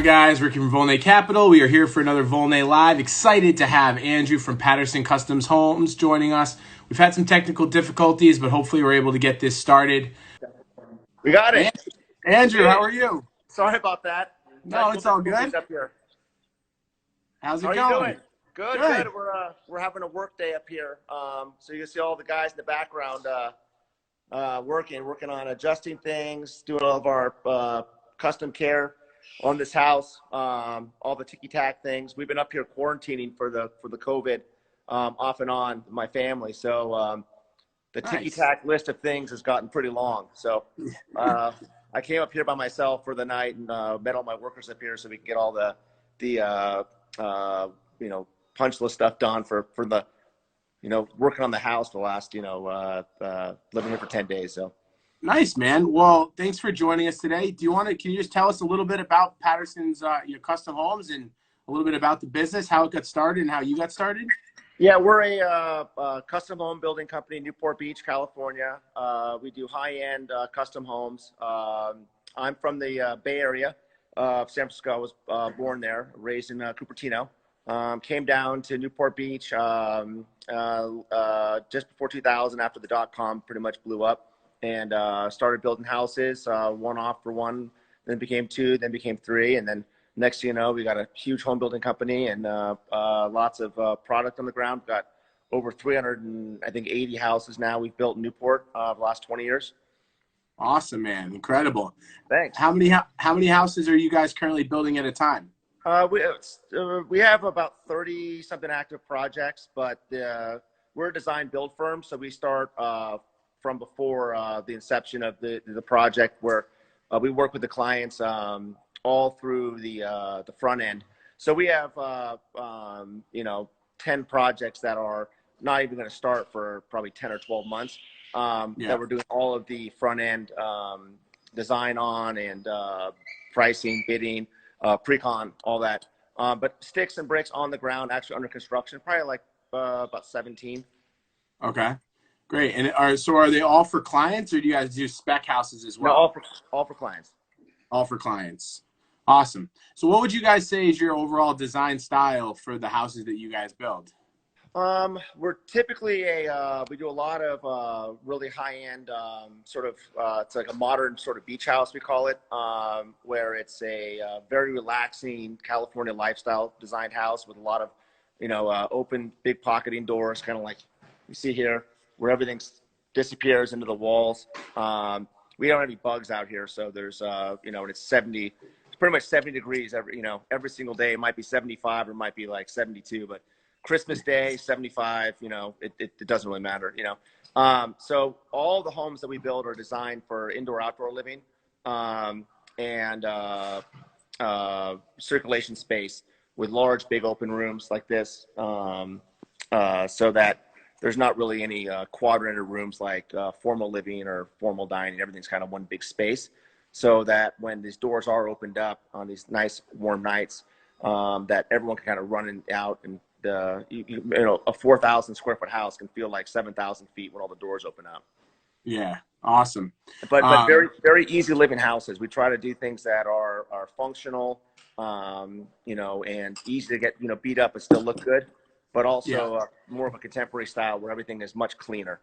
on, guys? Ricky from Volnay Capital. We are here for another Volnay Live. Excited to have Andrew from Patterson Custom Homes joining us. We've had some technical difficulties, but hopefully we're able to get this started. We got it. Andrew, how are you? Sorry about that. No, it's all good. Up here. How's it How are going? you doing? Good. We're having a work day up here. So you can see all the guys in the background working on adjusting things, doing all of our custom care on this house, all the ticky-tack things. We've been up here quarantining for the COVID off and on, my family. So the ticky-tack list of things has gotten pretty long. So I came up here by myself for the night and met all my workers up here so we can get all the punch list stuff done for the, working on the house for the last, living here for 10 days. So. Nice, man. Well, thanks for joining us today. Can you just tell us a little bit about Patterson's custom homes and a little bit about the business, how it got started and how you got started? Yeah, we're a custom home building company in Newport Beach, California. We do high-end custom homes. I'm from the Bay Area of San Francisco. I was born there, raised in Cupertino. Came down to Newport Beach just before 2000, after the dot-com pretty much blew up, and started building houses, one off for one, then became two, then became three, and then next thing you know, we got a huge home building company and lots of product on the ground. We've got over 380 houses now we've built in Newport the last 20 years. Awesome, man. Incredible. Thanks. How many houses are you guys currently building at a time? We have about 30 something active projects, but we're a design build firm, so we start from before the inception of the project, where we work with the clients all through the front end. So we have 10 projects that are not even going to start for probably 10 or 12 months that we're doing all of the front end design on, and pricing, bidding, pre-con, all that. But sticks and bricks on the ground, actually under construction, probably like about 17. Okay, great. And are they all for clients, or do you guys do spec houses as well? No, all for clients. All for clients. Awesome. So what would you guys say is your overall design style for the houses that you guys build? We're typically we do a lot of really high-end it's like a modern sort of beach house, we call it, where it's a very relaxing California lifestyle designed house with a lot of open big pocketing doors, kind of like you see here, where everything disappears into the walls. We don't have any bugs out here, so there's and it's pretty much 70 degrees every single day. It might be 75 or it might be like 72, but Christmas Day, 75, it doesn't really matter, So all the homes that we build are designed for indoor, outdoor living, and circulation space with large, big open rooms like this, so that there's not really any quadranted rooms like formal living or formal dining. Everything's kind of one big space, so that when these doors are opened up on these nice warm nights, that everyone can kind of run out, and a 4,000 square foot house can feel like 7,000 feet when all the doors open up. Yeah, awesome. But very, very easy living houses. We try to do things that are functional, and easy to get beat up and still look good, but also more of a contemporary style where everything is much cleaner.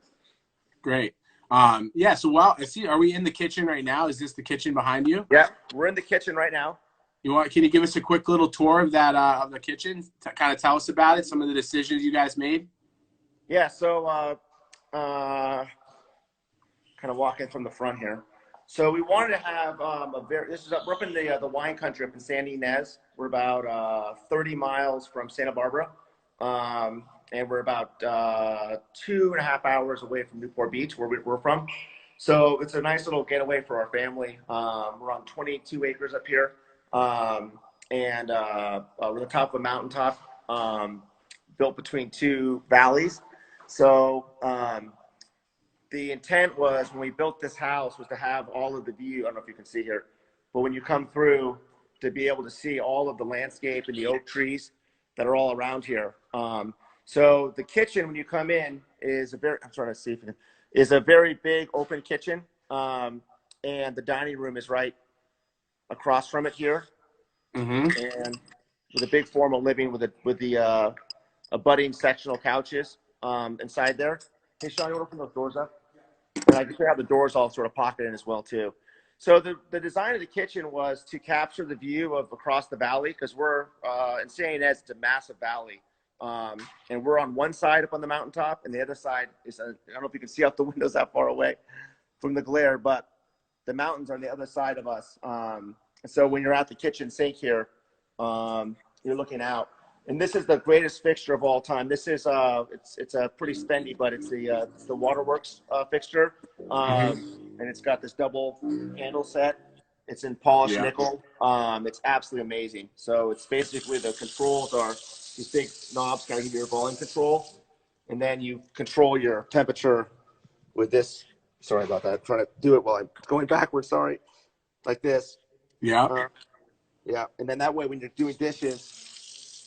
Great. So I see. Are we in the kitchen right now? Is this the kitchen behind you? Yeah, we're in the kitchen right now. Can you give us a quick little tour of that of the kitchen? To kind of tell us about it, some of the decisions you guys made. Yeah. So kind of walking from the front here. So we wanted to have we're up in the wine country up in San Ynez. We're about 30 miles from Santa Barbara, and we're about 2.5 hours away from Newport Beach, where we're from. So it's a nice little getaway for our family. We're on 22 acres up here. We're on the top of a mountaintop, built between two valleys. So the intent was, when we built this house, was to have all of the view. I don't know if you can see here, but when you come through, to be able to see all of the landscape and the oak trees that are all around here. So the kitchen, when you come in, is a very big open kitchen, and the dining room is right across from it here. Mm-hmm. and with a big formal living with the abutting sectional couches inside there. Hey, Sean, you want to open those doors up? And I can have the doors all sort of pocketed in as well too. So the design of the kitchen was to capture the view of across the valley, because we're in San Ynez, it's a massive valley. And we're on one side up on the mountaintop, and the other side is, I don't know if you can see out the windows that far away from the glare, but the mountains are on the other side of us. So when you're at the kitchen sink here, you're looking out. And this is the greatest fixture of all time. This is it's a pretty spendy, but it's the Waterworks fixture, and it's got this double handle set. It's in polished nickel. It's absolutely amazing. So it's basically, the controls are these big knobs, kind of give you your volume control, and then you control your temperature with this. Sorry about that. I'm trying to do it while I'm going backwards. Sorry, like this. Yeah. Yeah, and then that way when you're doing dishes,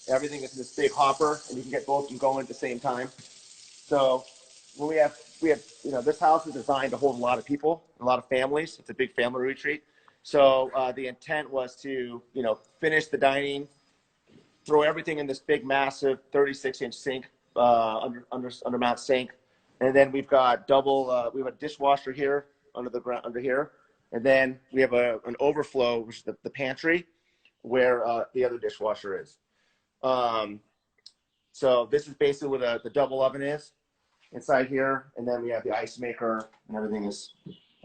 everything is in this big hopper, and you can get both of them going at the same time. So when we have this house is designed to hold a lot of people, a lot of families. It's a big family retreat. So the intent was to finish the dining, throw everything in this big massive 36-inch sink, under mount sink, and then we've got we have a dishwasher here under the ground under here, and then we have an overflow, which is the pantry, where the other dishwasher is. So this is basically where the double oven is inside here, and then we have the ice maker, and everything is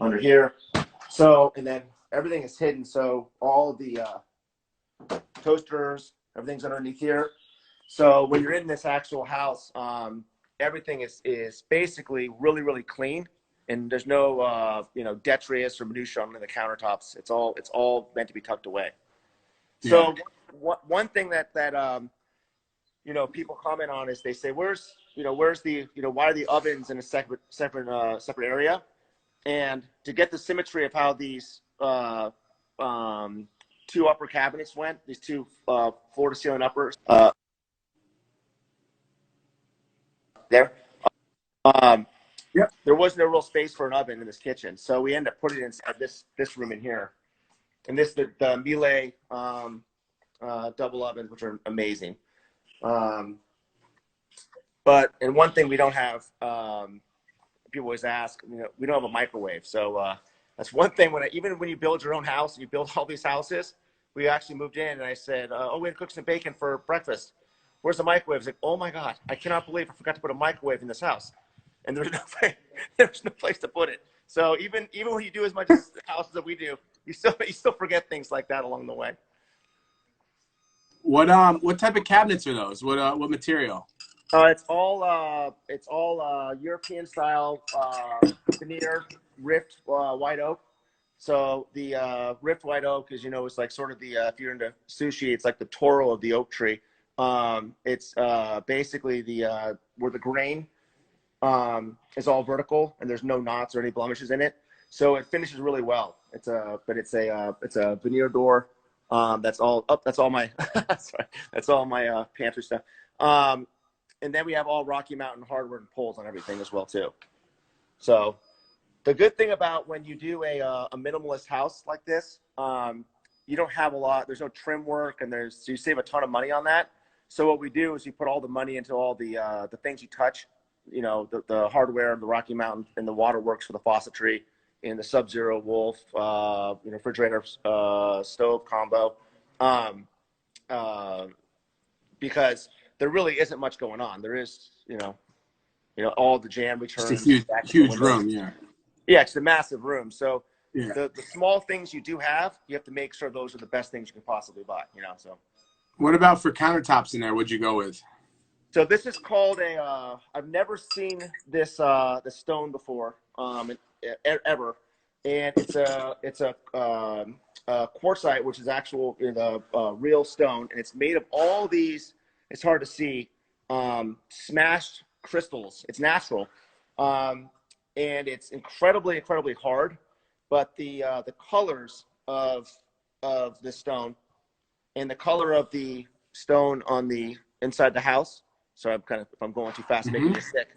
under here. So, and then everything is hidden, so all the toasters, everything's underneath here. So when you're in this actual house, everything is basically really, really clean, and there's no detritus or minutia on the countertops. It's all meant to be tucked away. So one thing that people comment on is they say, where's the why are the ovens in a separate area? And to get the symmetry of how these two upper cabinets went, these two floor to ceiling uppers there. There was no real space for an oven in this kitchen, so we ended up putting it inside this room in here. And the Miele double ovens, which are amazing. And one thing we don't have, people always ask, we don't have a microwave. So that's one thing even when you build your own house, and you build all these houses, we actually moved in and I said, oh, we had to cook some bacon for breakfast. Where's the microwave? It's like, oh my God, I cannot believe I forgot to put a microwave in this house. And there's no place to put it. So even when you do as much houses that we do, you still forget things like that along the way. What type of cabinets are those? What material? It's all European style veneer rift white oak. So the rift white oak is it's like sort of the if you're into sushi, it's like the Toro of the oak tree. It's basically where the grain is all vertical and there's no knots or any blemishes in it, so it finishes really well. It's a veneer door. That's all my sorry, that's all my pantry stuff. And then we have all Rocky Mountain hardware and poles on everything as well too. So the good thing about when you do a minimalist house like this, you don't have a lot. There's no trim work, and so you save a ton of money on that. So what we do is you put all the money into all the things you touch, the hardware, the Rocky Mountain, and the waterworks for the faucetry, and the Sub-Zero Wolf, refrigerator, stove combo, because there really isn't much going on. There is, all the jam returns. Just a huge room, yeah. Yeah, it's a massive room. So yeah. The small things you do have, you have to make sure those are the best things you can possibly buy, so. What about for countertops in there? What'd you go with? So this is called I've never seen this stone before, ever. And it's a quartzite, which is actual real stone, and it's made of all these. It's hard to see, smashed crystals. It's natural, and it's incredibly hard. But the colors of this stone and the color of the stone on the inside the house. So if I'm going too fast, making you sick.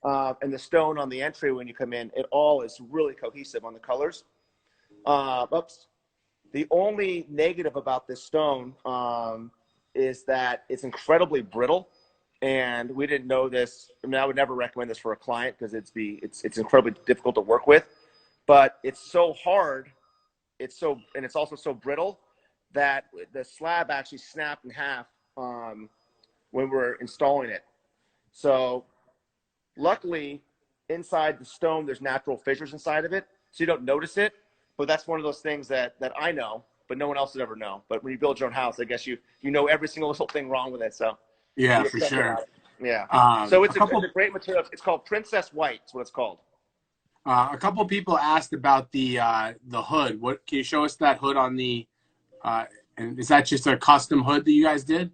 And the stone on the entry when you come in, it all is really cohesive on the colors. Oops. The only negative about this stone is that it's incredibly brittle, and we didn't know this. I mean, I would never recommend this for a client because it's incredibly difficult to work with. But it's so hard, and it's also so brittle that the slab actually snapped in half when we're installing it. So luckily, inside the stone, there's natural fissures inside of it, so you don't notice it. But that's one of those things that I know, but no one else would ever know. But when you build your own house, I guess you know every single little thing wrong with it. So Yeah, for sure. Yeah. So it's a great material. It's called Princess White. That's what it's called. A couple people asked about the hood. What can you show us that hood on the? And is that just a custom hood that you guys did?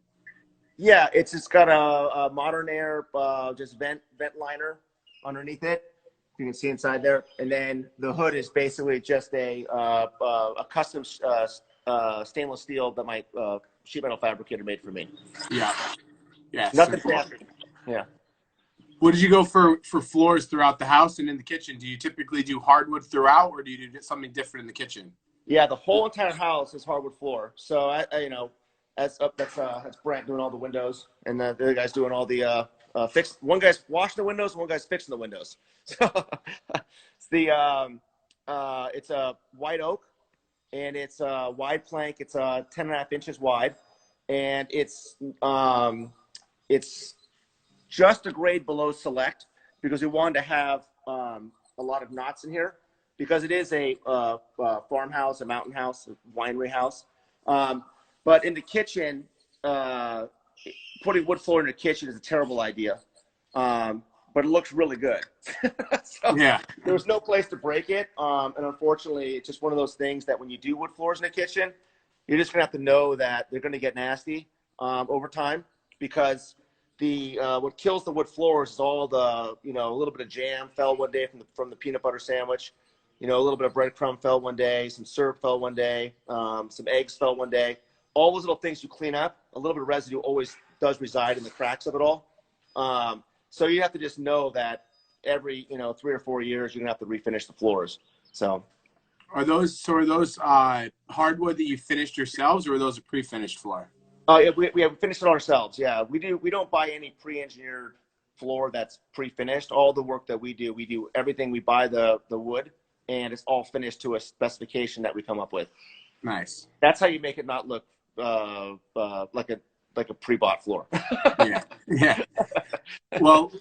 Yeah, it's got a modern air just vent liner underneath it. You can see inside there, and then the hood is basically just a custom stainless steel that my sheet metal fabricator made for me. Yeah. Yeah. Nothing fancy. Yeah. What did you go for floors throughout the house and in the kitchen? Do you typically do hardwood throughout, or do you do something different in the kitchen? Yeah, the whole entire house is hardwood floor. So I that's Brent doing all the windows, and the other guy's doing all the fix. One guy's washing the windows, one guy's fixing the windows. So it's a white oak, and it's a wide plank. It's 10.5 inches wide, and it's just a grade below select because we wanted to have a lot of knots in here because it is a farmhouse, a mountain house, a winery house. But in the kitchen, putting wood floor in the kitchen is a terrible idea. But it looks really good. So yeah. There was no place to break it. And unfortunately, it's just one of those things that when you do wood floors in the kitchen, you're just going to have to know that they're going to get nasty over time because what kills the wood floors is all the, a little bit of jam fell one day from the peanut butter sandwich. A little bit of breadcrumb fell one day, some syrup fell one day, some eggs fell one day. All those little things you clean up, a little bit of residue always does reside in the cracks of it all. So you have to just know that every, 3 or 4 years, you're gonna have to refinish the floors. So are those hardwood that you finished yourselves, or are those a pre-finished floor? Oh yeah, we finished it ourselves. Yeah, we do. We don't buy any pre-engineered floor that's pre-finished. All the work that we do everything. We buy the wood, and it's all finished to a specification that we come up with. Nice. That's how you make it not look like a pre-bought floor. Yeah. Well,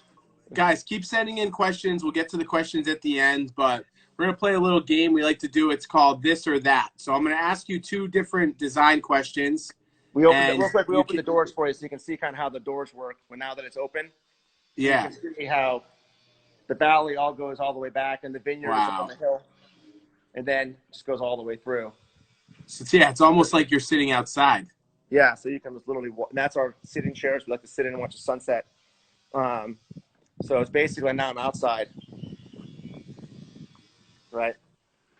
guys, keep sending in questions. We'll get to the questions at the end, but we're gonna play a little game we like to do. It's called This or That. So I'm gonna ask you 2 different design questions. We opened real quick. We opened the doors for you, so you can see kind of how the doors work. Now that it's open, yeah, you can see how the valley all goes all the way back, and the vineyard is up on the hill, and then just goes all the way through. So yeah, it's almost like you're sitting outside. Yeah, so you can just literally. And that's our sitting chairs. We like to sit in and watch the sunset. So it's basically now I'm outside, right?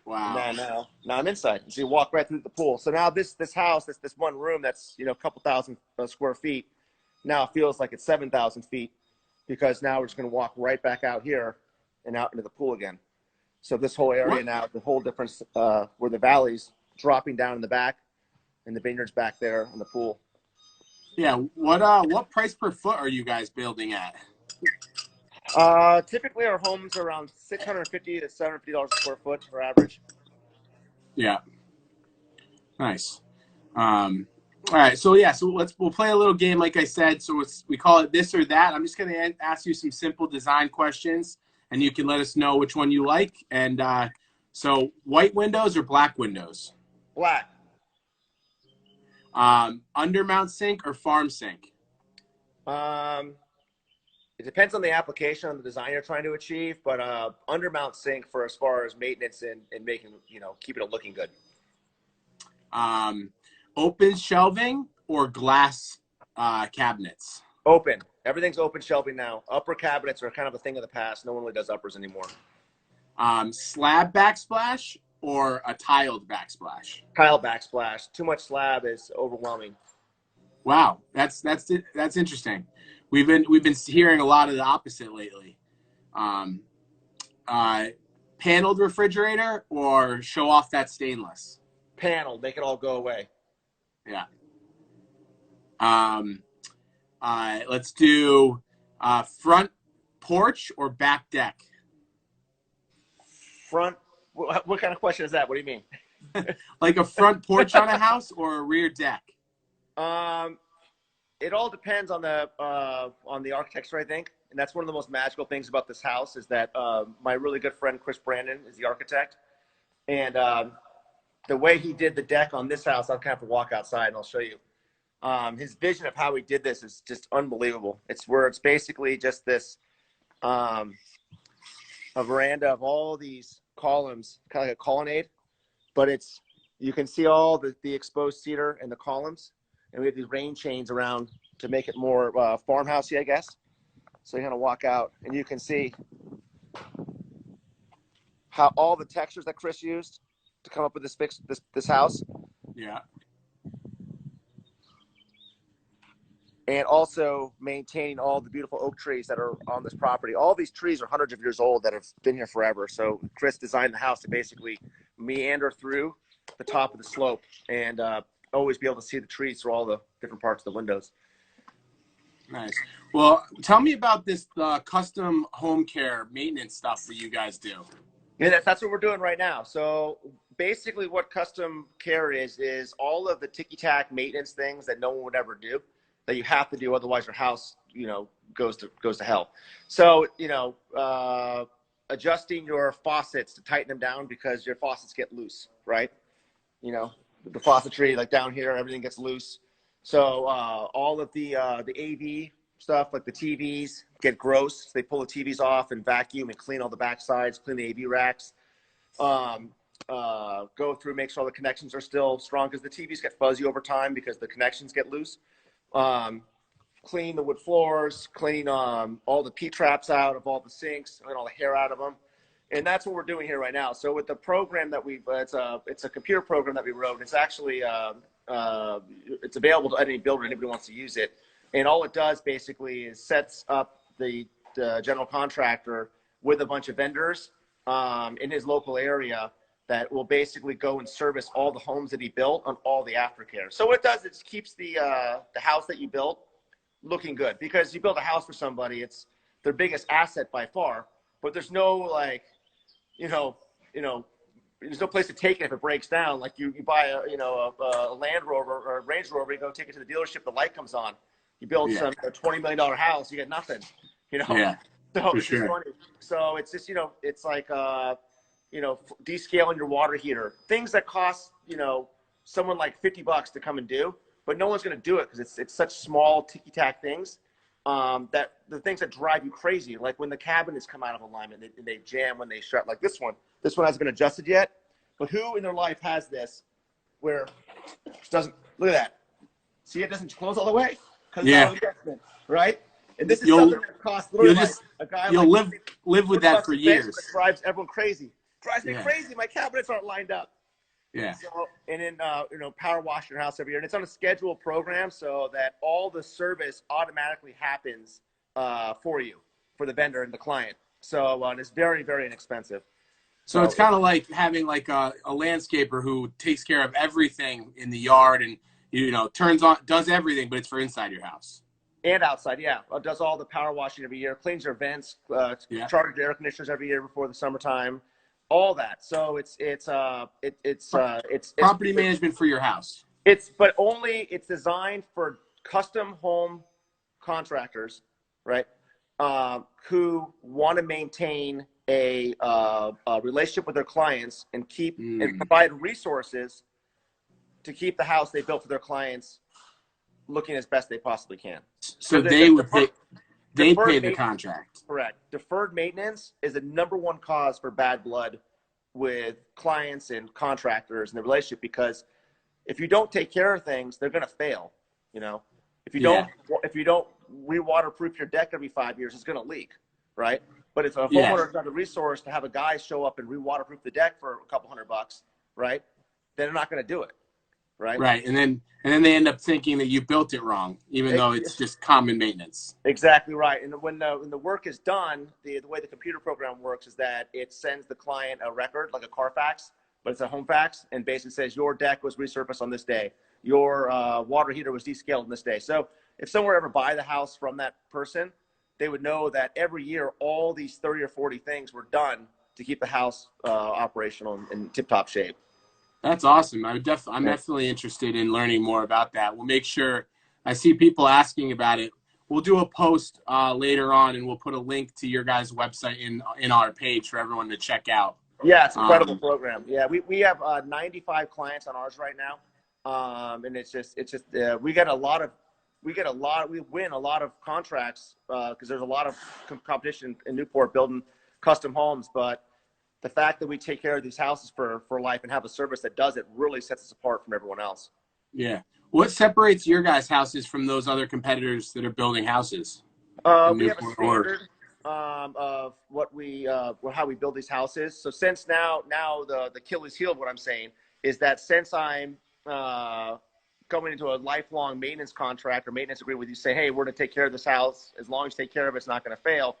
Wow. Now I'm inside. So you walk right through the pool. So now this house, this one room that's a couple thousand square feet, now it feels like it's 7,000 feet because now we're just going to walk right back out here and out into the pool again. So this whole area now, the whole difference where the valley's dropping down in the back, and the vineyard's back there in the pool. Yeah. What price per foot are you guys building at? Typically our homes are around $650 to $750 a square foot for average. Yeah. Nice. All right. So we'll play a little game, like I said. So we call it This or That. I'm just going to ask you some simple design questions, and you can let us know which one you like. And so white windows or black windows? Black. Undermount sink or farm sink? It depends on the application, on the design you're trying to achieve, but undermount sink for as far as maintenance and making, keeping it looking good. Open shelving or glass cabinets? Open. Everything's open shelving now. Upper cabinets are kind of a thing of the past. No one really does uppers anymore. Slab backsplash or a tiled backsplash? Tile backsplash. Too much slab is overwhelming. Wow, that's interesting. We've been hearing a lot of the opposite lately. Paneled refrigerator or show off that stainless? panel, make it all go away. Yeah. Let's do front porch or back deck. Front. What kind of question is that? What do you mean? Like a front porch on a house or a rear deck? It all depends on the architecture, I think, and that's one of the most magical things about this house is that my really good friend Chris Brandon is the architect, and the way he did the deck on this house, I'll kind of walk outside and I'll show you. His vision of how he did this is just unbelievable. It's basically just this a veranda of all these columns, kind of like a colonnade, but you can see all the exposed cedar and the columns, and we have these rain chains around to make it more farmhousey, I guess. So you're gonna walk out and you can see how all the textures that Chris used to come up with this house. Yeah. And also maintaining all the beautiful oak trees that are on this property. All these trees are hundreds of years old that have been here forever. So Chris designed the house to basically meander through the top of the slope and always be able to see the trees through all the different parts of the windows. Nice. Well, tell me about this custom home care maintenance stuff that you guys do. Yeah, that's what we're doing right now. So basically what custom care is all of the ticky-tack maintenance things that no one would ever do, that you have to do, otherwise your house, goes to hell. So, adjusting your faucets to tighten them down because your faucets get loose, right? The faucetry, like down here, everything gets loose. So all of the AV stuff, like the TVs, get gross. So they pull the TVs off and vacuum and clean all the back sides, clean the AV racks. Go through, make sure all the connections are still strong because the TVs get fuzzy over time because the connections get loose. Clean the wood floors, clean all the P-traps out of all the sinks, and all the hair out of them. And that's what we're doing here right now. So with the program that it's a computer program that we wrote. It's actually, it's available to any builder, anybody wants to use it. And all it does basically is sets up the general contractor with a bunch of vendors in his local area that will basically go and service all the homes that he built on all the aftercare. So what it does, it keeps the house that you built looking good, because you build a house for somebody, it's their biggest asset by far, but there's no there's no place to take it if it breaks down. Like you buy a Land Rover or a Range Rover, you go take it to the dealership, the light comes on. You build a $20 million house, you get nothing, Yeah, so for it's sure. just funny. So it's just, it's like, descaling your water heater, things that cost, someone like $50 to come and do, but no one's going to do it because it's such small ticky-tack things that the things that drive you crazy, like when the cabinets come out of alignment, they jam when they shut, like this one. This one hasn't been adjusted yet, but who in their life has this where it doesn't, look at that. See, it doesn't close all the way because it's not an adjustment, right? And this is something that costs literally like a guy you'll like live with that for years. It drives everyone crazy. Drives me crazy. My cabinets aren't lined up. Yeah. So, and then power wash your house every year, and it's on a scheduled program so that all the service automatically happens for you, for the vendor and the client. So and it's very, very inexpensive. So it's kind of like having like a landscaper who takes care of everything in the yard and does everything, but it's for inside your house. And outside, yeah. Does all the power washing every year, cleans your vents, charges your air conditioners every year before the summertime, all that. So it's property management for your house. But only it's designed for custom home contractors, right? Who want to maintain a relationship with their clients and keep and provide resources to keep the house they built for their clients looking as best they possibly can. So they pay the contract. Correct. Deferred maintenance is the #1 cause for bad blood with clients and contractors in the relationship, because if you don't take care of things, they're going to fail. If you don't re-waterproof your deck every 5 years, it's going to leak, right? But if a homeowner's got the resource to have a guy show up and re-waterproof the deck for a couple $100, right? Then they're not going to do it. Right. Right. And then they end up thinking that you built it wrong, even though it's just common maintenance. Exactly right. And when the work is done, the way the computer program works is that it sends the client a record, like a Carfax, but it's a home fax, and basically says your deck was resurfaced on this day. Your water heater was descaled on this day. So if someone were ever buy the house from that person, they would know that every year all these 30 or 40 things were done to keep the house operational in tip-top shape. That's awesome. I'm definitely interested in learning more about that. We'll make sure I see people asking about it. We'll do a post later on, and we'll put a link to your guys' website in our page for everyone to check out. Yeah, it's an incredible program. Yeah, we have 95 clients on ours right now, and it's just we win a lot of contracts because there's a lot of competition in Newport building custom homes, but the fact that we take care of these houses for life and have a service that does it really sets us apart from everyone else. Yeah. What separates your guys' houses from those other competitors that are building houses? We have a standard of what how we build these houses. So since now the Achilles heel of what I'm saying is that since I'm going into a lifelong maintenance contract or maintenance agreement with you, say, hey, we're going to take care of this house. As long as you take care of it, it's not going to fail.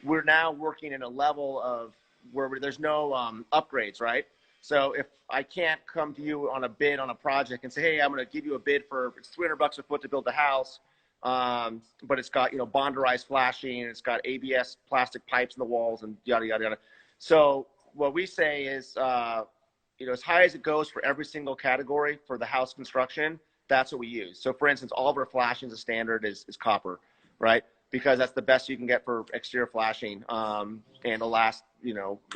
We're now working in a level of where there's no upgrades, right? So if I can't come to you on a bid on a project and say, hey, I'm going to give you a bid for it's $300 a foot to build the house, but it's got bonderized flashing, and it's got ABS plastic pipes in the walls, and yada yada yada. So what we say is, as high as it goes for every single category for the house construction, that's what we use. So for instance, all of our flashing as standard is copper, right? Because that's the best you can get for exterior flashing, and it'll last,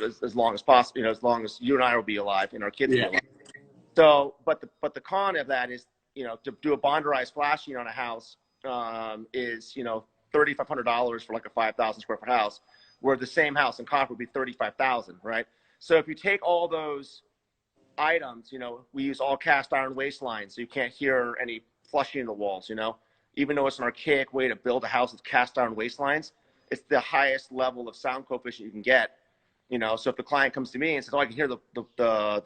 as long as possible, as long as you and I will be alive and our kids will be alive. So, but the con of that is, to do a bonderized flashing on a house is, $3,500 for like a 5,000 square foot house, where the same house in copper would be 35,000, right? So if you take all those items, we use all cast iron waste lines, so you can't hear any flushing in the walls, even though it's an archaic way to build a house with cast iron waste lines, it's the highest level of sound coefficient you can get. So if the client comes to me and says, oh, I can hear the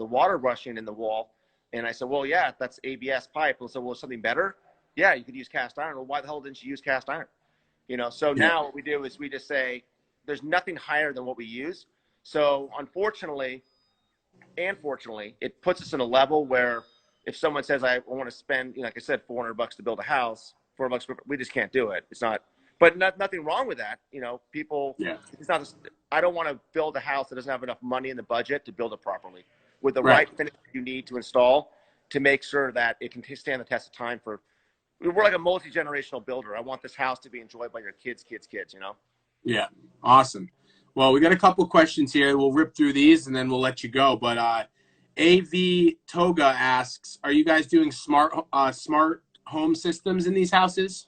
water rushing in the wall, and I said, well, yeah, that's ABS pipe. And so, well, something better? Yeah, you could use cast iron. Well, why the hell didn't you use cast iron? So now what we do is we just say there's nothing higher than what we use. So unfortunately and fortunately, it puts us in a level where if someone says, I want to spend, like I said, $400 to build a house, $400, we just can't do it. It's not, but nothing wrong with that. People, it's not, I don't want to build a house that doesn't have enough money in the budget to build it properly with the right finish you need to install to make sure that it can stand the test of time we're like a multi-generational builder. I want this house to be enjoyed by your kids. Yeah. Awesome. Well, we got a couple questions here. We'll rip through these and then we'll let you go. But AV Toga asks, are you guys doing smart home systems in these houses?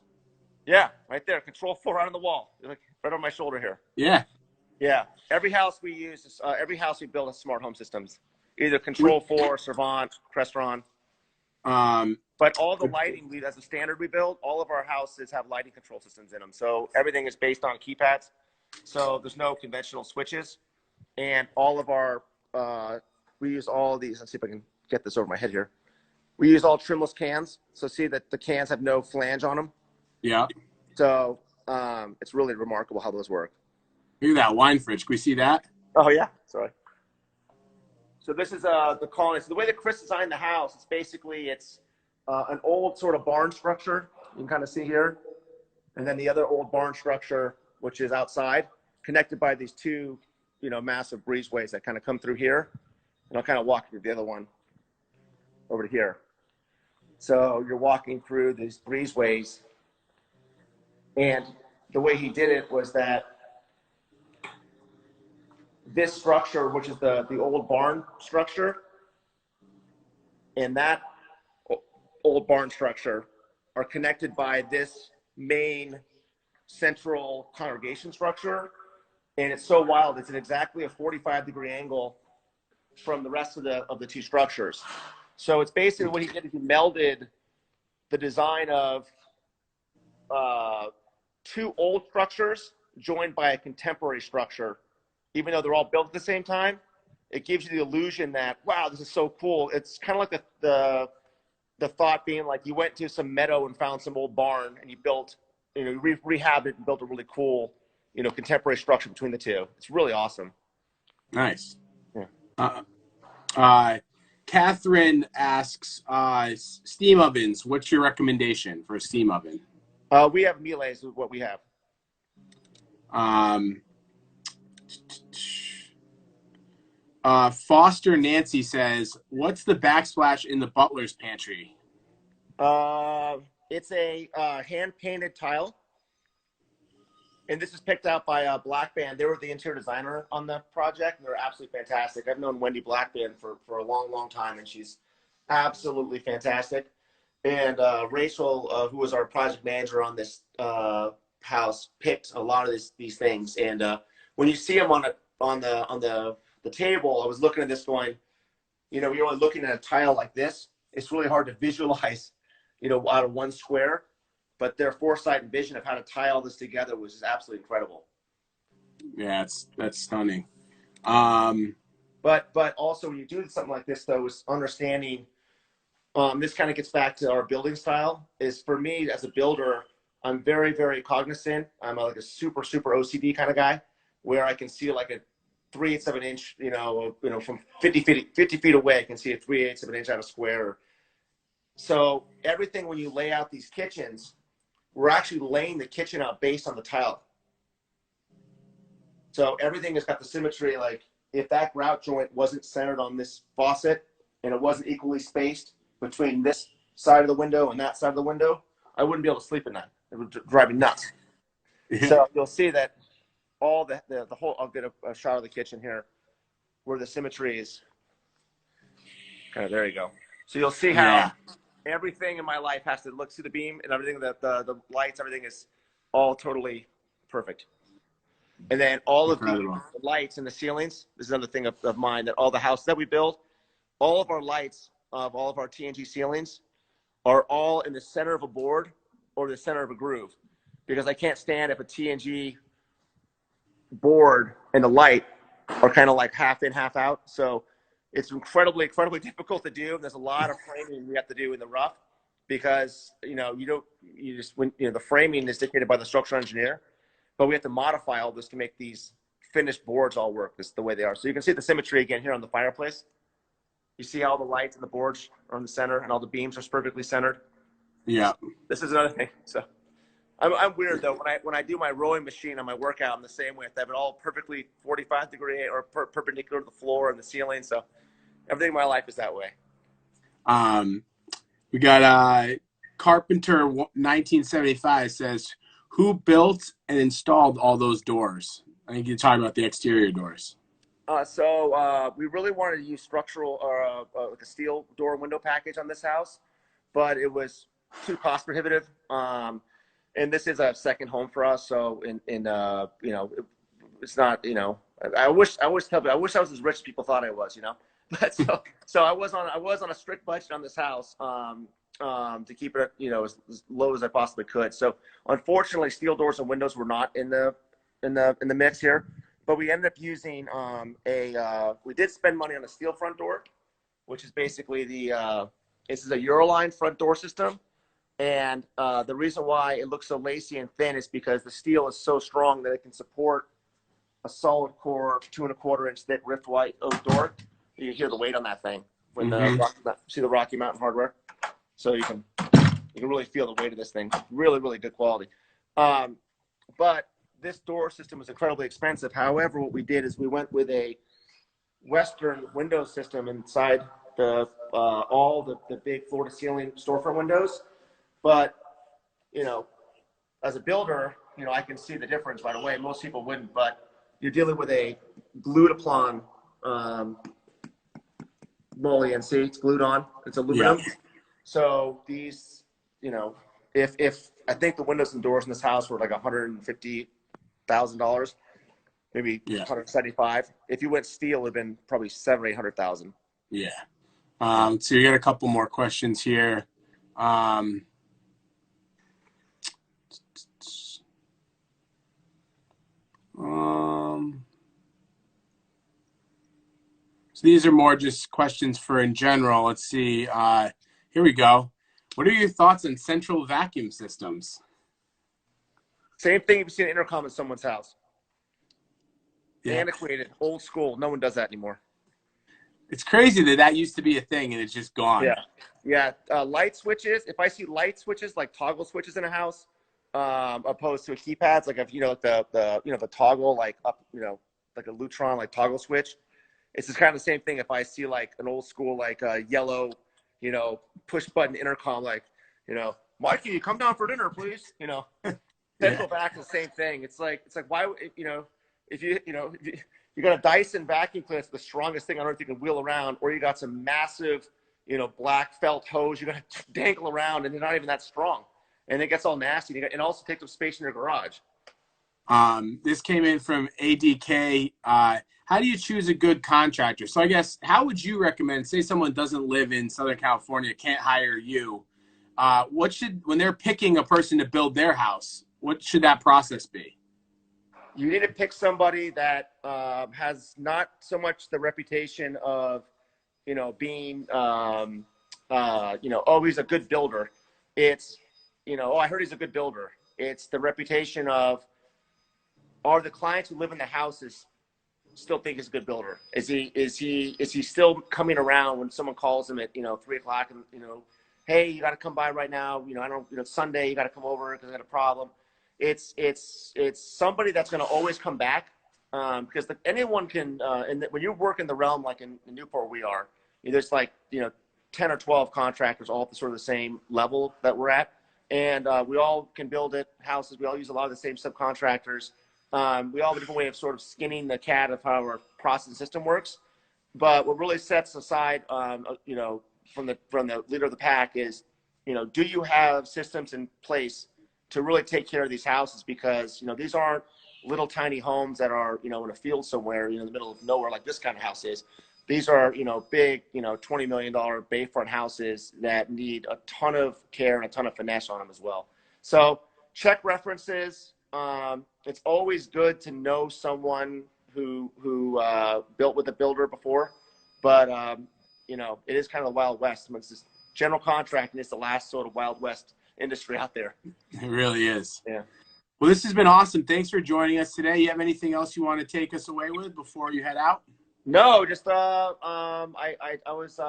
Yeah, right there. Control 4 right on the wall, right on my shoulder here. Yeah. Yeah. Every house we use, every house we build has smart home systems, either Control 4, Servant, Crestron. But all the lighting, as a standard we build, all of our houses have lighting control systems in them. So everything is based on keypads. So there's no conventional switches. And all of our, we use all of these. Let's see if I can get this over my head here. We use all trimless cans. So see that the cans have no flange on them. Yeah. So it's really remarkable how those work. Look at that wine fridge. Can we see that? Oh, yeah. Sorry. So this is the colony. So the way that Chris designed the house, it's an old sort of barn structure. You can kind of see here. And then the other old barn structure, which is outside, connected by these two, massive breezeways that kind of come through here. And I'll kind of walk through the other one over to here. So you're walking through these breezeways. And the way he did it was that this structure, which is the old barn structure, and that old barn structure are connected by this main central congregation structure. And it's so wild. It's at exactly a 45-degree angle from the rest of the two structures. So it's basically what he did is he melded the design of two old structures joined by a contemporary structure. Even though they're all built at the same time, it gives you the illusion that, wow, this is so cool. It's kind of like the thought being like you went to some meadow and found some old barn and you built, rehabbed it and built a really cool, contemporary structure between the two. It's really awesome. Nice. Yeah. Uh, Catherine asks, steam ovens. What's your recommendation for a steam oven? We have Miele's is what we have. Um, Foster Nancy says, "What's the backsplash in the butler's pantry?" It's a hand painted tile, and this is picked out by Blackband. They were the interior designer on the project, and they're absolutely fantastic. I've known Wendy Blackband for a long, long time, and she's absolutely fantastic. And Rachel, who was our project manager on this house, picked a lot of these things. And when you see them on the table, I was looking at this going, you know, you're only looking at a tile like this. It's really hard to visualize, you know, out of one square. But their foresight and vision of how to tie all this together was just absolutely incredible. Yeah, that's stunning. But also when you do something like this, though, is understanding. This kind of gets back to our building style. Is for me as a builder, I'm very, very cognizant. I'm like a super OCD kind of guy, where I can see like a 3/8 of an inch, from 50 feet away, I can see a 3/8 of an inch out of square. So everything when you lay out these kitchens, we're actually laying the kitchen out based on the tile. So everything has got the symmetry. Like if that grout joint wasn't centered on this faucet and it wasn't equally spaced between this side of the window and that side of the window, I wouldn't be able to sleep at night. It would drive me nuts. Yeah. So you'll see that all the whole, I'll get a shot of the kitchen here where the symmetry is kind of, there you go. So you'll see how everything in my life has to look through the beam, and everything, the lights, everything is all totally perfect. And then all of the lights in the ceilings, this is another thing of mine, that all the houses that we build, all of our lights of all of our TNG ceilings are all in the center of a board or the center of a groove, because I can't stand if a TNG board and the light are kind of like half in, half out. So it's incredibly difficult to do. There's a lot of framing we have to do in the rough, because the framing is dictated by the structural engineer, but we have to modify all this to make these finished boards all work the way they are. So you can see the symmetry again here on the fireplace. You see all the lights and the boards are in the center, and all the beams are perfectly centered. Yeah. This is another thing. So I'm weird though. When I do my rowing machine on my workout, I'm the same way. I have it all perfectly 45-degree or perpendicular to the floor and the ceiling. So everything in my life is that way. We got Carpenter 1975 says, "Who built and installed all those doors?" I think you're talking about the exterior doors. So we really wanted to use structural like a steel door window package on this house, but it was too cost prohibitive. And this is a second home for us, so it's not. I wish I was as rich as people thought I was. But so I was on a strict budget on this house to keep it as low as I possibly could. So unfortunately, steel doors and windows were not in the mix here. But we ended up using we did spend money on a steel front door, which is basically this is a Euroline front door system. And the reason why it looks so lacy and thin is because the steel is so strong that it can support a solid core 2¼ inch thick rift white oak door. You can hear the weight on that thing when see the Rocky Mountain hardware. So you can really feel the weight of this thing. Really, really good quality. But this door system was incredibly expensive. However, what we did is we went with a Western window system inside all the big floor to ceiling storefront windows. But as a builder, I can see the difference right away. Most people wouldn't, but you're dealing with a glued upon mullion. See, it's glued on. It's aluminum. Yeah. So these, if I think the windows and doors in this house were like $150,000, maybe 175. If you went steel, it would have been probably $700,000 or $800,000. Yeah. So you got a couple more questions here. So these are more just questions for in general. Let's see. Here we go. What are your thoughts on central vacuum systems? Same thing if you see an intercom in someone's house. Yeah. Antiquated, old school. No one does that anymore. It's crazy that that used to be a thing and it's just gone. Yeah, yeah. Light switches. If I see light switches, like toggle switches in a house, opposed to keypads, like if like the toggle like up, like a Lutron like toggle switch. It's just kind of the same thing. If I see like an old school like yellow, push button intercom, like Mikey, come down for dinner, please. Then go back to the same thing. It's like why if you got a Dyson vacuum cleaner, it's the strongest thing on earth you can wheel around, or you got some massive black felt hose you got to dangle around, and they're not even that strong, and it gets all nasty. And also takes up space in your garage. This came in from ADK. How do you choose a good contractor? So I guess, how would you recommend, say someone doesn't live in Southern California, can't hire you, when they're picking a person to build their house, what should that process be? You need to pick somebody that has not so much the reputation of, being, oh, he's a good builder. It's, oh, I heard he's a good builder. It's the reputation of, are the clients who live in the houses still think he's a good builder? Is he still coming around when someone calls him at 3:00 and hey, you got to come by right now. I don't Sunday you got to come over because I got a problem. It's somebody that's going to always come back, because anyone can. And when you work in the realm like in Newport we are, there's like 10 or 12 contractors all at the sort of the same level that we're at, and we all can build houses. We all use a lot of the same subcontractors. We all have a different way of sort of skinning the cat of how our process system works. But what really sets aside, from the leader of the pack is, do you have systems in place to really take care of these houses? Because, these aren't little tiny homes that are, in a field somewhere, in the middle of nowhere like this kind of house is. These are, big, $20 million bayfront houses that need a ton of care and a ton of finesse on them as well. So check references. It's always good to know someone who built with a builder before, but it is kind of the Wild West. It's this general contracting is the last sort of Wild West industry out there. It really is. Yeah. Well, this has been awesome. Thanks for joining us today. You have anything else you want to take us away with before you head out? No, just I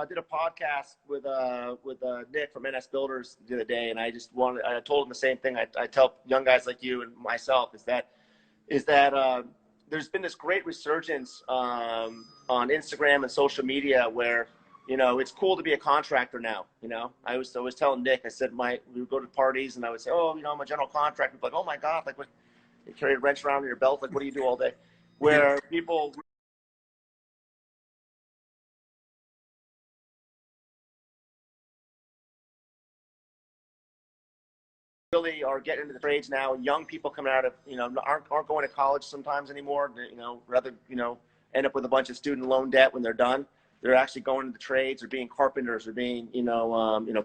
did a podcast with Nick from NS Builders the other day, and I told him the same thing I tell young guys like you and myself is that there's been this great resurgence on Instagram and social media where it's cool to be a contractor now. I was telling Nick, I said we would go to parties and I would say, oh, I'm a general contractor. Like, oh my God, like what, you carry a wrench around in your belt, like what do you do all day? Where people really are getting into the trades now. Young people coming out of, aren't going to college sometimes anymore. Rather, end up with a bunch of student loan debt when they're done. They're actually going into the trades or being carpenters or being,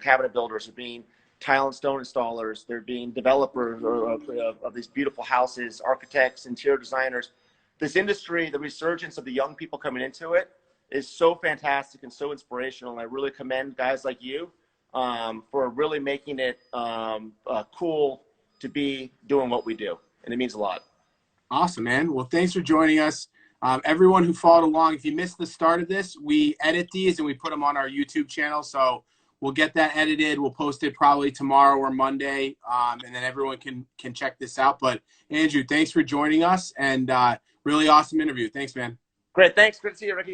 cabinet builders or being tile and stone installers. They're being developers of these beautiful houses, architects, interior designers. This industry, the resurgence of the young people coming into it is so fantastic and so inspirational. And I really commend guys like you for really making it cool to be doing what we do. And it means a lot. Awesome, man. Well, thanks for joining us. Everyone who followed along, if you missed the start of this, we edit these and we put them on our YouTube channel. So we'll get that edited. We'll post it probably tomorrow or Monday, and then everyone can check this out. But Andrew, thanks for joining us, and really awesome interview. Thanks, man. Great. Thanks. Good to see you, Ricky.